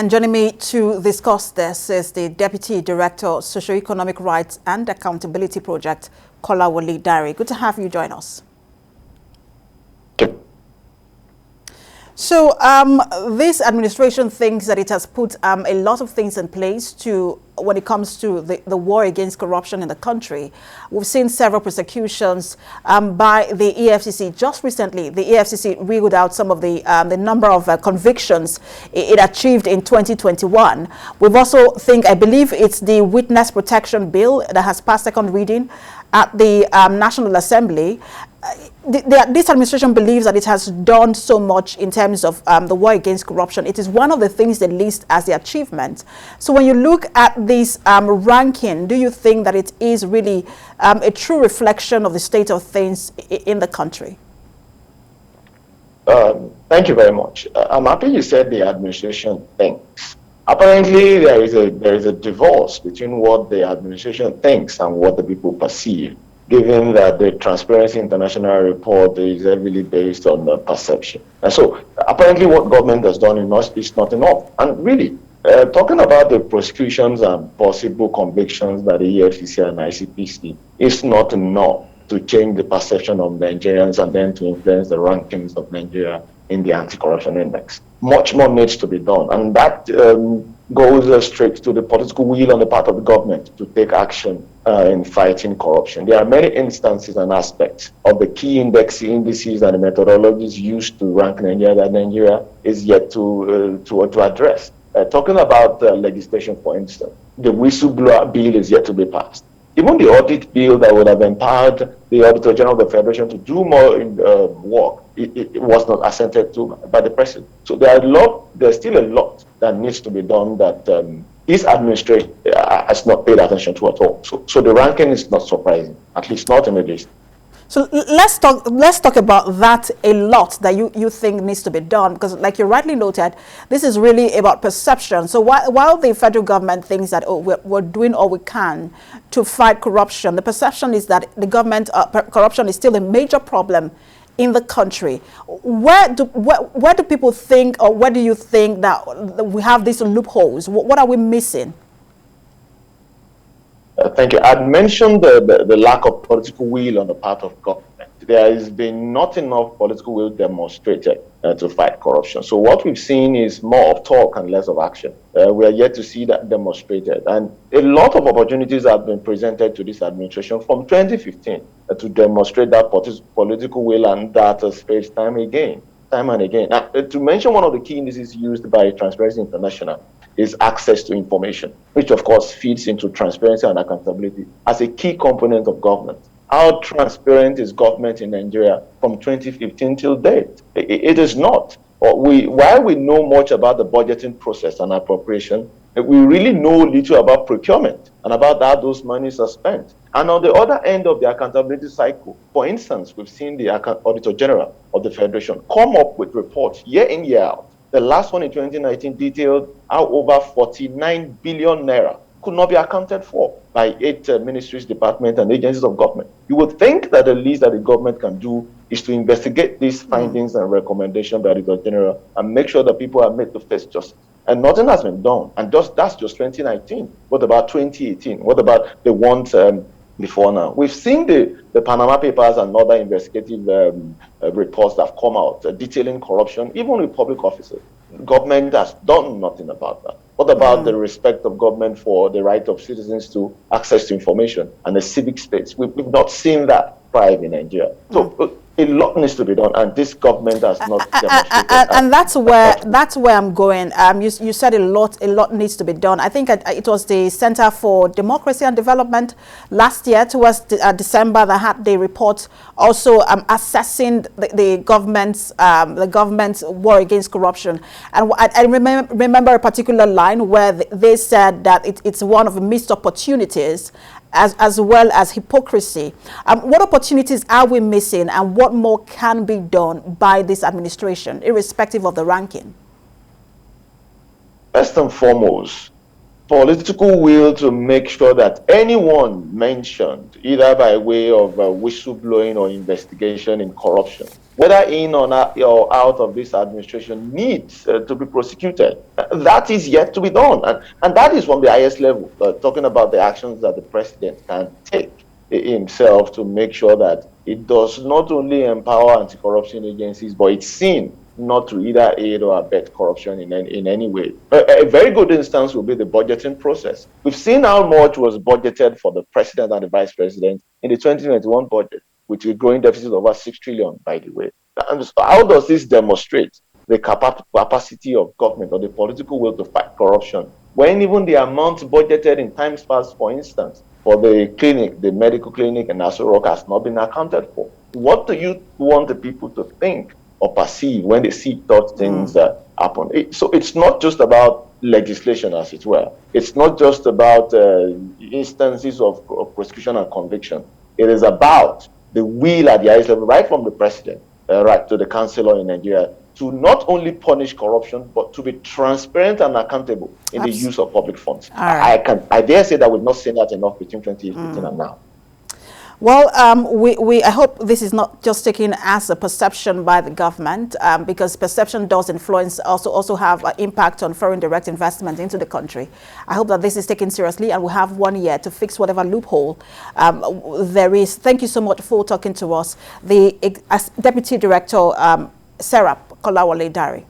And joining me to discuss this is the Deputy Director, Socio-Economic Rights and Accountability Project, Kolawole Dare. Good to have you join us. So this administration thinks that it has put a lot of things in place when it comes to the war against corruption in the country. We've seen several prosecutions by the EFCC. Just recently, the EFCC ruled out some of the number of convictions it achieved in 2021. We've also I believe it's the Witness Protection Bill that has passed second reading at the National Assembly. This administration believes that it has done so much in terms of the war against corruption. It is one of the things they list as the achievement. So when you look at this ranking, do you think that it is really a true reflection of the state of things in the country? Thank you very much. I'm happy you said the administration thinks. Apparently, there is a divorce between what the administration thinks and what the people perceive, given that the Transparency International report is heavily based on the perception. And so, apparently what government has done is not enough. And really, talking about the prosecutions and possible convictions by the EFCC and ICPC is not enough to change the perception of Nigerians and then to influence the rankings of Nigeria in the anti-corruption index. Much more needs to be done, and that goes straight to the political will on the part of the government to take action in fighting corruption. There are many instances and aspects of the key indices and the methodologies used to rank Nigeria that Nigeria is yet to address. Talking about legislation, for instance, the whistleblower bill is yet to be passed. Even the audit bill that would have empowered the Auditor General of the Federation to do more work, it was not assented to by the President. So there's still a lot that needs to be done that this administration has not paid attention to at all. So the ranking is not surprising, at least not immediately. So let's talk about that a lot that you think needs to be done, because like you rightly noted, this is really about perception. So while the federal government thinks that we're doing all we can to fight corruption, the perception is that the government corruption is still a major problem in the country. Where do people think, or where do you think that we have these loopholes? What are we missing? Thank you. I mentioned the lack of political will on the part of government. There has been not enough political will demonstrated to fight corruption. So what we've seen is more of talk and less of action. We are yet to see that demonstrated. And a lot of opportunities have been presented to this administration from 2015 to demonstrate that political will, and that has failed time and again. Now, to mention one of the key indices used by Transparency International is access to information, which of course feeds into transparency and accountability as a key component of government. How transparent is government in Nigeria from 2015 till date? It is not. While we know much about the budgeting process and appropriation, we really know little about procurement and about how those monies are spent. And on the other end of the accountability cycle, for instance, we've seen the Auditor General of the Federation come up with reports year in, year out. The last one in 2019 detailed how over 49 billion naira could not be accounted for by 8 ministries, departments, and agencies of government. You would think that the least that the government can do is to investigate these findings and recommendations by the Auditor General and make sure that people are made to face justice. And nothing has been done. And that's just 2019. What about 2018? What about the ones before now? We've seen the Panama Papers and other investigative reports that have come out detailing corruption, even with public officers. Government has done nothing about that. What about the respect of government for the right of citizens to access to information and the civic space? We've not seen that thrive in Nigeria. So a lot needs to be done, and this government has not demonstrated. And that's where I'm going. You said a lot needs to be done. I think it was the Center for Democracy and Development last year, towards December, that had the report also assessing the government's war against corruption. And I remember a particular line where they said that it's one of the missed opportunities as well as hypocrisy. What opportunities are we missing, and what more can be done by this administration, irrespective of the ranking? First and foremost, political will to make sure that anyone mentioned, either by way of whistleblowing or investigation in corruption, whether in or out of this administration, needs to be prosecuted. That is yet to be done. And that is from the highest level, talking about the actions that the president can take himself to make sure that it does not only empower anti-corruption agencies, but it's seen not to either aid or abet corruption in any way. A very good instance will be the budgeting process. We've seen how much was budgeted for the president and the vice president in the 2021 budget, with a growing deficit of over 6 trillion, by the way. And so how does this demonstrate the capacity of government or the political will to fight corruption, when even the amount budgeted in times past, for instance, for the clinic, the medical clinic in Aso Rock, has not been accounted for? What do you want the people to think or perceive when they see those things happen? So it's not just about legislation, as it were. It's not just about instances of prosecution and conviction. It is about the will at the highest level, right from the president, right to the councillor in Nigeria, to not only punish corruption, but to be transparent and accountable in the use of public funds. Right. I dare say that we've not seen that enough between 2015 and now. Well, I hope this is not just taken as a perception by the government, because perception does influence, also have an impact on foreign direct investment into the country. I hope that this is taken seriously, and we have 1 year to fix whatever loophole there is. Thank you so much for talking to us. The Deputy Director, SERAP, Kolawole Dare.